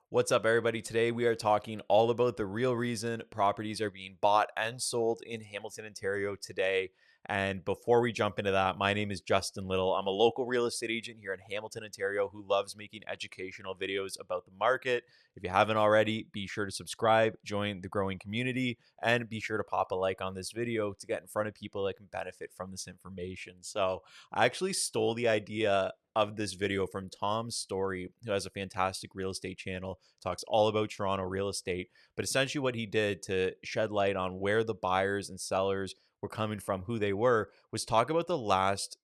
What's up, everybody? Today we are talking all about the real reason properties are being bought and sold in Hamilton, Ontario today. And before we jump into that, my name is Justin Little. I'm a local real estate agent here in Hamilton, Ontario, who loves making educational videos about the market. If you haven't already, be sure to subscribe, join the growing community, and be sure to pop a like on this video to get in front of people that can benefit from this information. So I actually stole the idea of this video from Tom Story, who has a fantastic real estate channel, talks all about Toronto real estate. But essentially, what he did to shed light on where the buyers and sellers were coming from, who they were, was talk about the last.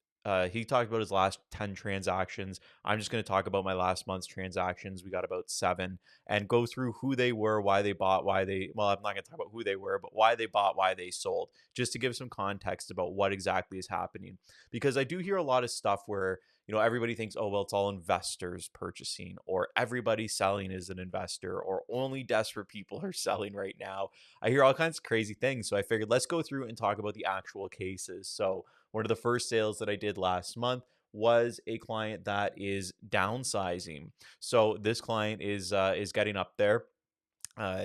He talked about his last 10 transactions. I'm just going to talk about my last month's transactions. We got about 7 and go through who they were, why they bought, well, I'm not going to talk about who they were, but why they bought, why they sold, just to give some context about what exactly is happening. Because I do hear a lot of stuff where everybody thinks, oh, well, it's all investors purchasing, or everybody selling is an investor, or only desperate people are selling right now. I hear all kinds of crazy things. So I figured let's go through and talk about the actual cases. So one of the first sales that I did last month was a client that is downsizing. So this client is getting up there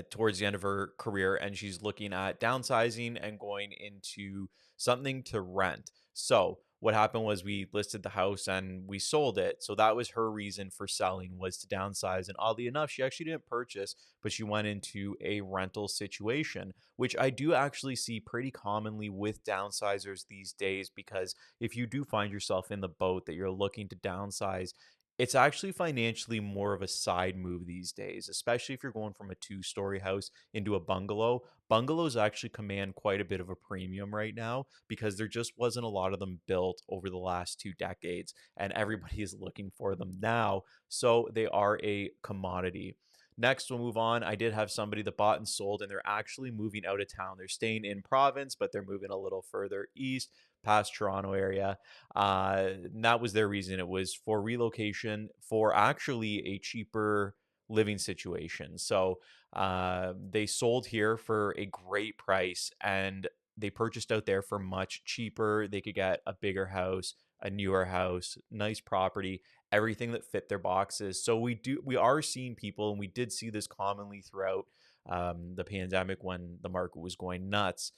towards the end of her career, and she's looking at downsizing and going into something to rent. So what happened was we listed the house and we sold it. So that was her reason for selling, was to downsize. And oddly enough, she actually didn't purchase, but she went into a rental situation, which I do actually see pretty commonly with downsizers these days. Because if you do find yourself in the boat that you're looking to downsize, it's actually financially more of a side move these days, especially if you're going from a two-story house into a bungalow. Bungalows actually command quite a bit of a premium right now because there just wasn't a lot of them built over the last 2 decades, and everybody is looking for them now. So they are a commodity. Next, we'll move on. I did have somebody that bought and sold, and they're actually moving out of town. They're staying in province, but they're moving a little further east past Toronto area. And that was their reason. It was for relocation, for actually a cheaper living situation. So they sold here for a great price, and they purchased out there for much cheaper. They could get a bigger house, a newer house, nice property, everything that fit their boxes. So we are seeing people, and we did see this commonly throughout the pandemic when the market was going nuts.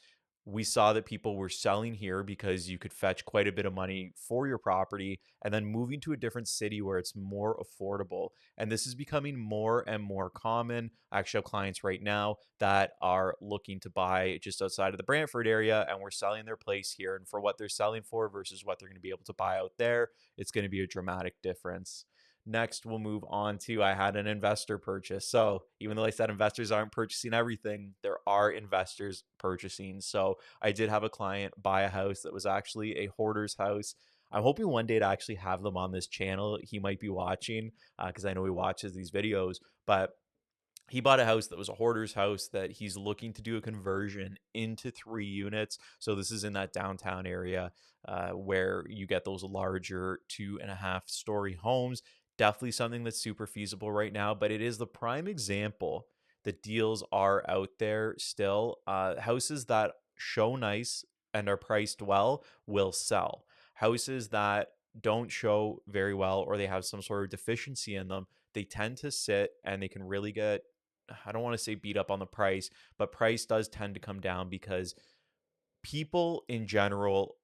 We saw that people were selling here because you could fetch quite a bit of money for your property and then moving to a different city where it's more affordable. And this is becoming more and more common. I actually have clients right now that are looking to buy just outside of the Brantford area, and we're selling their place here. And for what they're selling for versus what they're going to be able to buy out there, it's going to be a dramatic difference. Next, we'll move on to I had an investor purchase. So, even though I said investors aren't purchasing everything, there are investors purchasing. So, I did have a client buy a house that was actually a hoarder's house. I'm hoping one day to actually have them on this channel. He might be watching because I know he watches these videos. But he bought a house that was a hoarder's house that he's looking to do a conversion into 3 units. So this is in that downtown area where you get those larger 2.5 story homes. Definitely something that's super feasible right now, but it is the prime example that deals are out there still. Houses that show nice and are priced well will sell. Houses that don't show very well, or they have some sort of deficiency in them, they tend to sit and they can really get, I don't want to say beat up on the price, but price does tend to come down because people in general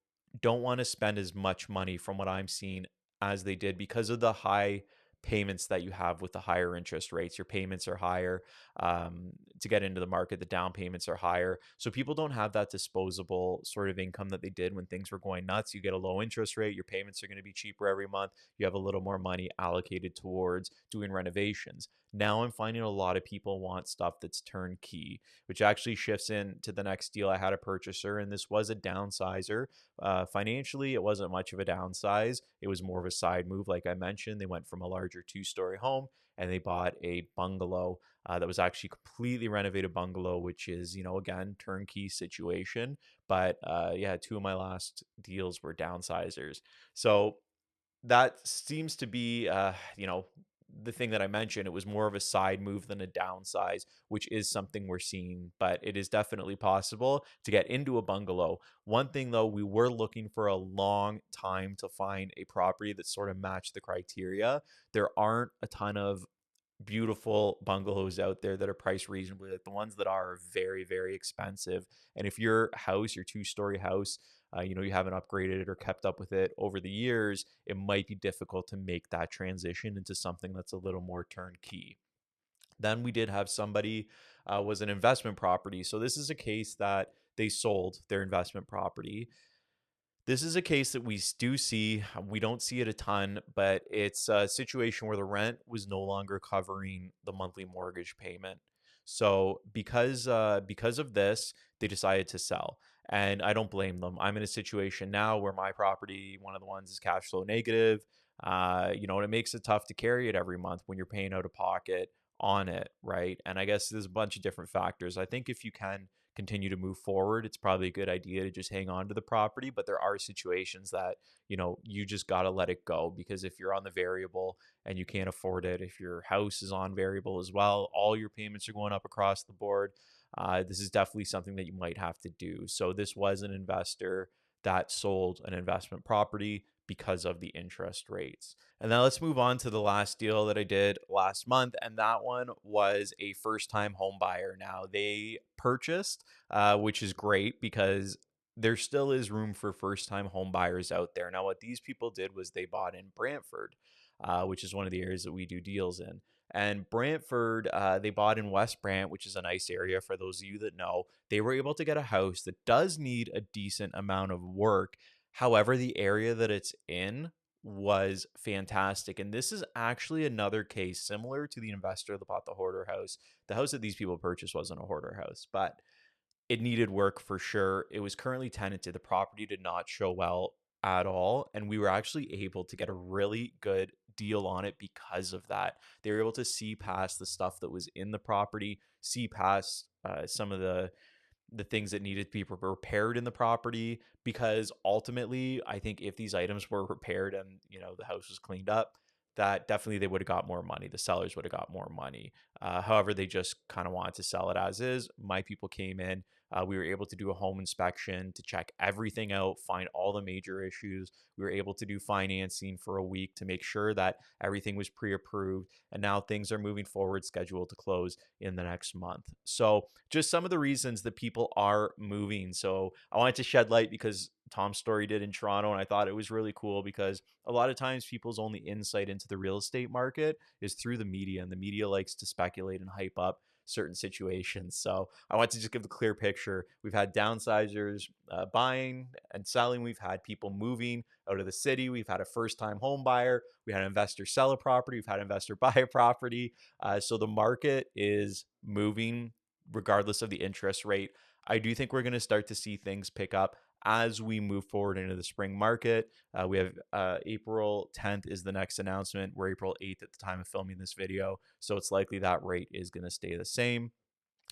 don't want to spend as much money, from what I'm seeing, as they did because of the high payments that you have with the higher interest rates. Your payments are higher to get into the market. The down payments are higher. So people don't have that disposable sort of income that they did when things were going nuts. You get a low interest rate. Your payments are going to be cheaper every month. You have a little more money allocated towards doing renovations. Now I'm finding a lot of people want stuff that's turnkey, which actually shifts into the next deal. I had a purchaser, and this was a downsizer. Financially, it wasn't much of a downsize. It was more of a side move. Like I mentioned, they went from a larger 2 story home and they bought a bungalow that was actually completely renovated bungalow, which is, again, turnkey situation. But yeah, 2 of my last deals were downsizers. So that seems to be, the thing that I mentioned. It was more of a side move than a downsize, which is something we're seeing, but it is definitely possible to get into a bungalow. One thing though, we were looking for a long time to find a property that sort of matched the criteria. There aren't a ton of beautiful bungalows out there that are priced reasonably. Like the ones that are very, very expensive. And if your house, your two-story house, you haven't upgraded it or kept up with it over the years, it might be difficult to make that transition into something that's a little more turnkey. Then we did have somebody was an investment property. So this is a case that they sold their investment property. This is a case that we do see. We don't see it a ton, but it's a situation where the rent was no longer covering the monthly mortgage payment. So because of this, they decided to sell, and I don't blame them. I'm in a situation now where my property, one of the ones, is cash flow negative. And it makes it tough to carry it every month when you're paying out of pocket on it, right? And I guess there's a bunch of different factors. I think if you can continue to move forward, it's probably a good idea to just hang on to the property. But there are situations that, you just got to let it go, because if you're on the variable and you can't afford it, if your house is on variable as well, all your payments are going up across the board. This is definitely something that you might have to do. So this was an investor that sold an investment property because of the interest rates. And now let's move on to the last deal that I did last month. And that one was a first time home buyer. Now they purchased, which is great because there still is room for first time home buyers out there. Now, what these people did was they bought in Brantford, which is one of the areas that we do deals in. And Brantford, they bought in West Brant, which is a nice area for those of you that know. They were able to get a house that does need a decent amount of work. However, the area that it's in was fantastic. And this is actually another case similar to the investor that bought the hoarder house. The house that these people purchased wasn't a hoarder house, but it needed work for sure. It was currently tenanted. The property did not show well at all. And we were actually able to get a really good deal on it because of that. They were able to see past the stuff that was in the property, see past some of the things that needed to be repaired in the property, because ultimately I think if these items were repaired and the house was cleaned up, that definitely they would have got more money. The sellers would have got more money. However, they just kind of wanted to sell it as is. My people came in. We were able to do a home inspection to check everything out, find all the major issues. We were able to do financing for a week to make sure that everything was pre-approved. And now things are moving forward, scheduled to close in the next month. So just some of the reasons that people are moving. So I wanted to shed light because Tom's story did in Toronto, and I thought it was really cool because a lot of times people's only insight into the real estate market is through the media, and the media likes to speculate and hype up certain situations. So I want to just give the clear picture. We've had downsizers buying and selling. We've had people moving out of the city. We've had a first-time home buyer. We had an investor sell a property. We've had an investor buy a property. So the market is moving regardless of the interest rate. I do think we're going to start to see things pick up as we move forward into the spring market. We have April 10th is the next announcement. We're April 8th at the time of filming this video. So it's likely that rate is going to stay the same.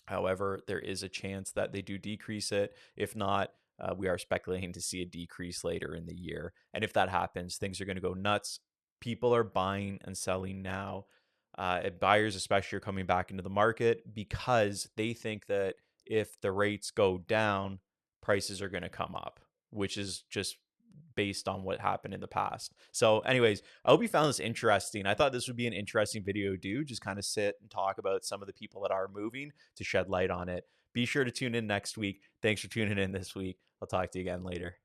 However, there is a chance that they do decrease it. If not, we are speculating to see a decrease later in the year. And if that happens, things are going to go nuts. People are buying and selling now. Buyers, especially, are coming back into the market because they think that if the rates go down, prices are going to come up, which is just based on what happened in the past. So anyways, I hope you found this interesting. I thought this would be an interesting video to do, just kind of sit and talk about some of the people that are moving to shed light on it. Be sure to tune in next week. Thanks for tuning in this week. I'll talk to you again later.